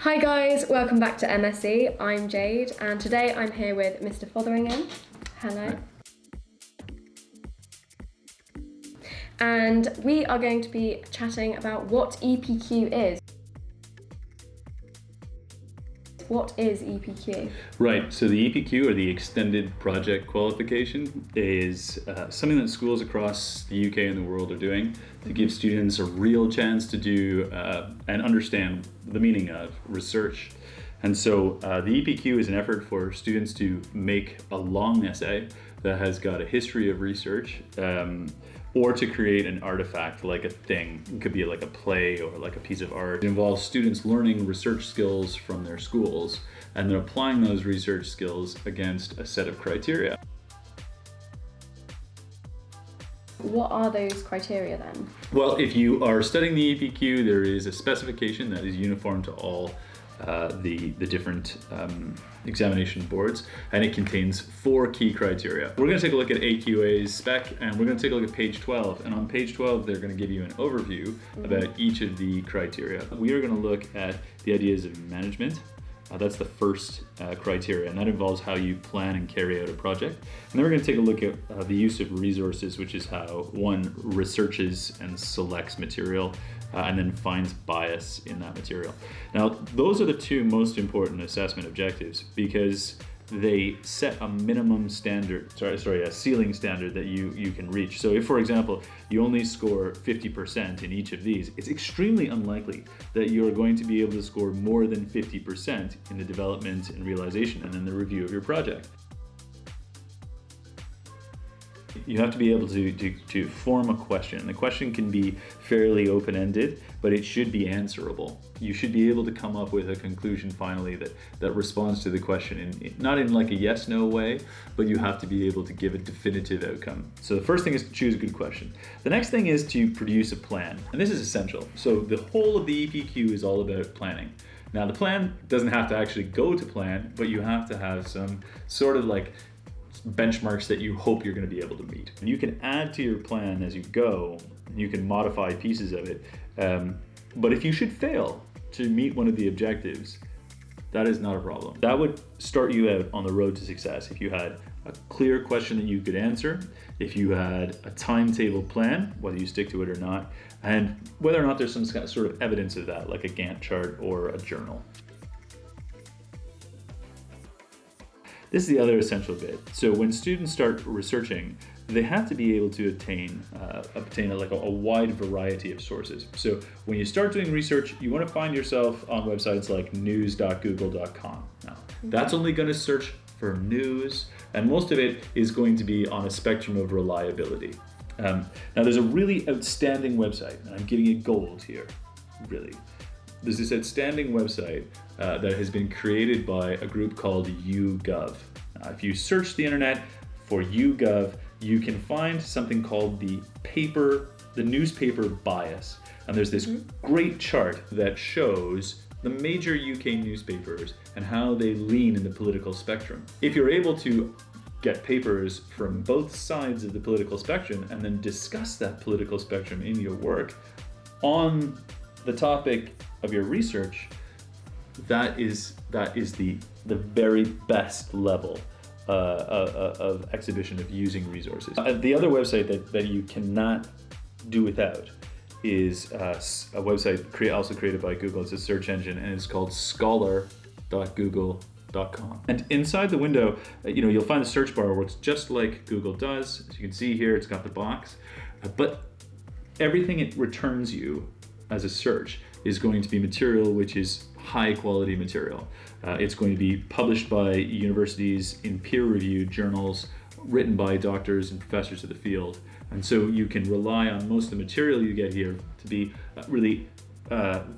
Hi guys, welcome back to MSc. I'm Jade and today I'm here with Mr Fotheringham. Hello. And we are going to be chatting about what EPQ is. What is EPQ? Right, so the EPQ, or the Extended Project Qualification, is something that schools across the UK and the world are doing to give students a real chance to do and understand the meaning of research. And so the EPQ is an effort for students to make a long essay that has got a history of research, or to create an artifact like a thing. It could be like a play or like a piece of art. It involves students learning research skills from their schools and then applying those research skills against a set of criteria. What are those criteria then? Well, if you are studying the EPQ, there is a specification that is uniform to all the different examination boards, and it contains 4 key criteria. We're going to take a look at AQA's spec, and we're going to take a look at page 12. And on page 12, they're going to give you an overview about each of the criteria. We are going to look at the ideas of management. That's the first criteria, and that involves how you plan and carry out a project. And then we're going to take a look at the use of resources, which is how one researches and selects material and then finds bias in that material. Now, those are the 2 most important assessment objectives because they set a minimum standard, a ceiling standard that you can reach. So if, for example, you only score 50% in each of these, it's extremely unlikely that you're going to be able to score more than 50% in the development and realization and then the review of your project. You have to be able to form a question. The question can be fairly open-ended, but it should be answerable. You should be able to come up with a conclusion finally that responds to the question, not in like a yes-no way, but you have to be able to give a definitive outcome. So the first thing is to choose a good question. The next thing is to produce a plan, and this is essential. So the whole of the EPQ is all about planning. Now the plan doesn't have to actually go to plan, but you have to have some sort of like benchmarks that you hope you're going to be able to meet. And you can add to your plan as you go, you can modify pieces of it, but if you should fail to meet one of the objectives, that is not a problem. That would start you out on the road to success if you had a clear question that you could answer, if you had a timetable plan, whether you stick to it or not, and whether or not there's some sort of evidence of that, like a Gantt chart or a journal. This is the other essential bit. So when students start researching, they have to be able to obtain a wide variety of sources. So when you start doing research, you want to find yourself on websites like news.google.com. Now, that's only going to search for news, and most of it is going to be on a spectrum of reliability. Now there's a really outstanding website, and I'm giving it gold here, really. There's this outstanding website that has been created by a group called YouGov. If you search the internet for YouGov, you can find something called the newspaper bias. And there's this great chart that shows the major UK newspapers and how they lean in the political spectrum. If you're able to get papers from both sides of the political spectrum and then discuss that political spectrum in your work on the topic of your research, that is the very best level of exhibition of using resources. The other website that you cannot do without is a website also created by Google. It's a search engine, and it's called scholar.google.com. And inside the window, you'll find the search bar works just like Google does. As you can see here, it's got the box, but everything it returns you as a search is going to be material which is high quality material. It's going to be published by universities in peer-reviewed journals, written by doctors and professors of the field. And so you can rely on most of the material you get here to be really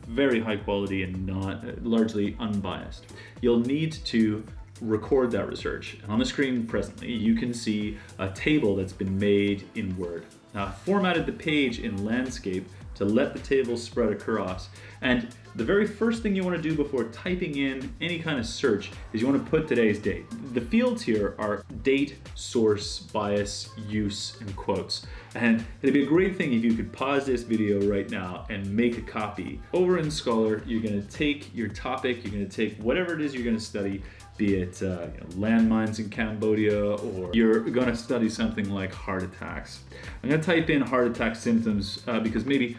very high quality and not largely unbiased. You'll need to record that research. And on the screen presently, you can see a table that's been made in Word. Now, I formatted the page in landscape to let the table spread across. And the very first thing you want to do before typing in any kind of search is you want to put today's date. The fields here are date, source, bias, use, and quotes. And it'd be a great thing if you could pause this video right now and make a copy. Over in Scholar, you're going to take your topic, you're going to take whatever it is you're going to study, be it landmines in Cambodia, or you're going to study something like heart attacks. I'm going to type in heart attack symptoms because maybe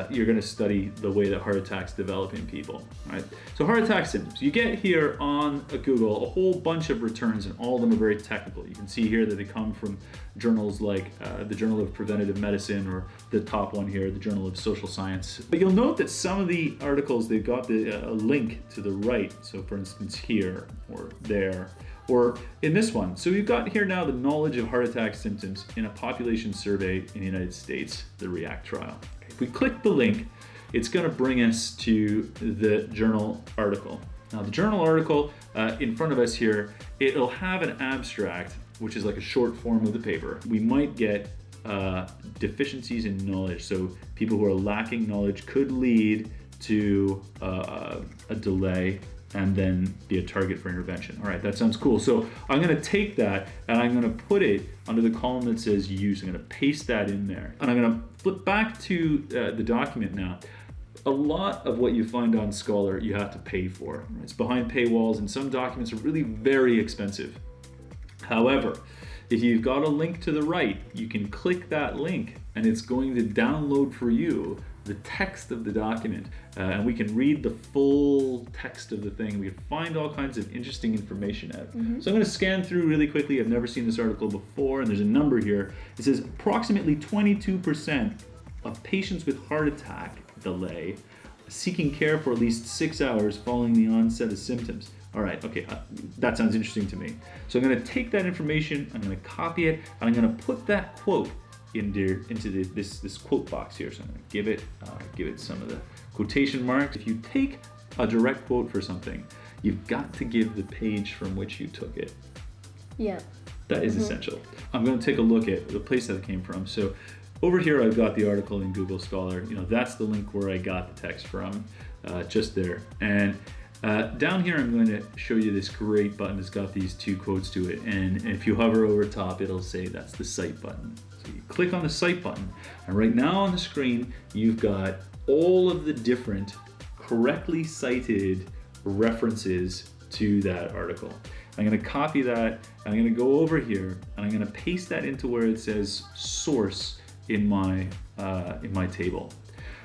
you're going to study the way that heart attacks develop in people. Right? So heart attack symptoms. You get here on Google a whole bunch of returns, and all of them are very technical. You can see here that they come from journals like the Journal of Preventive Medicine, or the top one here, the Journal of Social Science. But you'll note that some of the articles, they've got a link to the right. So for instance here, or there, or in this one. So we've got here now the knowledge of heart attack symptoms in a population survey in the United States, the REACT trial. Okay. If we click the link, it's going to bring us to the journal article. Now the journal article in front of us here, it'll have an abstract, which is like a short form of the paper. We might get deficiencies in knowledge. So people who are lacking knowledge could lead to a delay and then be a target for intervention. All right, that sounds cool. So I'm gonna take that and I'm gonna put it under the column that says use. I'm gonna paste that in there. And I'm gonna flip back to the document now. A lot of what you find on Scholar you have to pay for. It's behind paywalls, and some documents are really very expensive. However, if you've got a link to the right, you can click that link and it's going to download for you the text of the document, and we can read the full text of the thing. We can find all kinds of interesting information out. So I'm going to scan through really quickly. I've never seen this article before, and there's a number here. It says approximately 22% of patients with heart attack delay seeking care for at least 6 hours following the onset of symptoms. All right, okay, that sounds interesting to me. So I'm going to take that information, I'm going to copy it, and I'm going to put that quote into this quote box here. So I'm going to give it some of the quotation marks. If you take a direct quote for something, you've got to give the page from which you took it. Yeah. That is essential. I'm going to take a look at the place that it came from. So over here, I've got the article in Google Scholar. That's the link where I got the text from, just there. And down here, I'm going to show you this great button that's got these two quotes to it. And if you hover over top, it'll say that's the CITE button. So you click on the CITE button, and right now on the screen, you've got all of the different correctly cited references to that article. I'm going to copy that, and I'm going to go over here, and I'm going to paste that into where it says source in my table.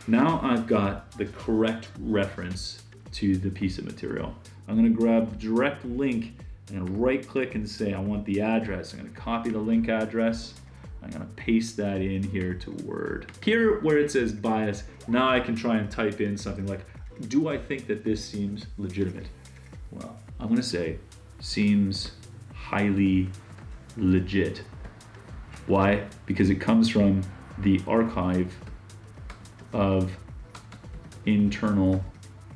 Now I've got the correct reference to the piece of material. I'm going to grab the direct link and right click and say I want the address. I'm going to copy the link address. I'm going to paste that in here to Word. Here where it says bias, now I can try and type in something like, do I think that this seems legitimate? Well, I'm going to say seems highly legit. Why? Because it comes from the archive of internal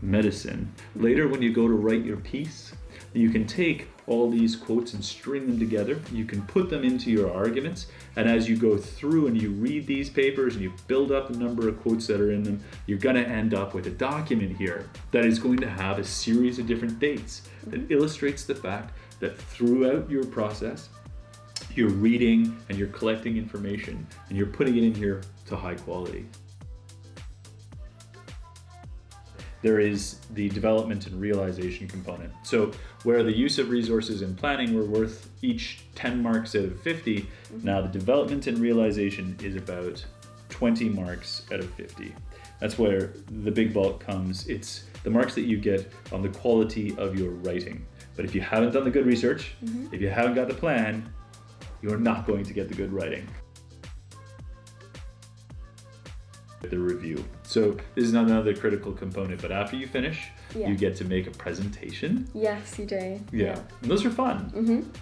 medicine. Later, when you go to write your piece, you can take all these quotes and string them together. You can put them into your arguments, and as you go through and you read these papers and you build up the number of quotes that are in them, you're going to end up with a document here that is going to have a series of different dates that illustrates the fact that throughout your process, you're reading and you're collecting information and you're putting it in here to high quality. There is the development and realization component. So where the use of resources and planning were worth each 10 marks out of 50, now the development and realization is about 20 marks out of 50. That's where the big bulk comes. It's the marks that you get on the quality of your writing. But if you haven't done the good research, if you haven't got the plan, you're not going to get the good writing. The review. So this is not another critical component, but after you finish, you get to make a presentation. Yes, you do. Yeah. And those are fun.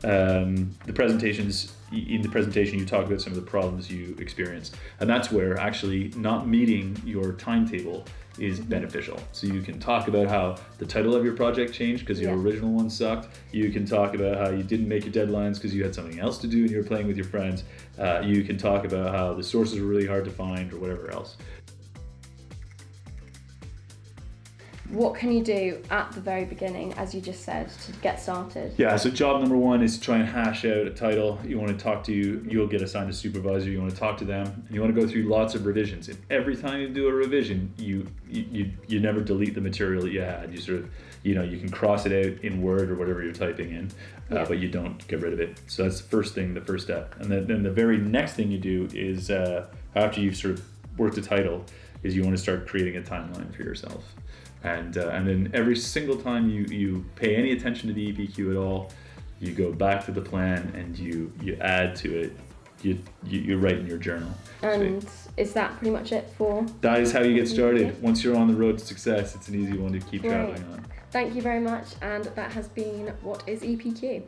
The presentations, in the presentation you talk about some of the problems you experienced, and that's where actually not meeting your timetable is beneficial. So you can talk about how the title of your project changed because your original one sucked. You can talk about how you didn't make your deadlines because you had something else to do and you were playing with your friends. You can talk about how the sources were really hard to find or whatever else. what can you do at the very beginning, as you just said, to get started? Yeah, so job number one is to try and hash out a title. You want to talk to, you'll get assigned a supervisor, you want to talk to them, and you want to go through lots of revisions. And every time you do a revision, you never delete the material that you had. You sort of, you can cross it out in Word or whatever you're typing in, but you don't get rid of it. So that's the first thing, the first step. And then the very next thing you do is, after you've sort of worked a title, is you want to start creating a timeline for yourself. And then every single time you pay any attention to the EPQ at all, you go back to the plan and you add to it. You write in your journal. And is that pretty much it for? That is how you get started. Once you're on the road to success, it's an easy one to keep traveling on. Thank you very much, and that has been What is EPQ?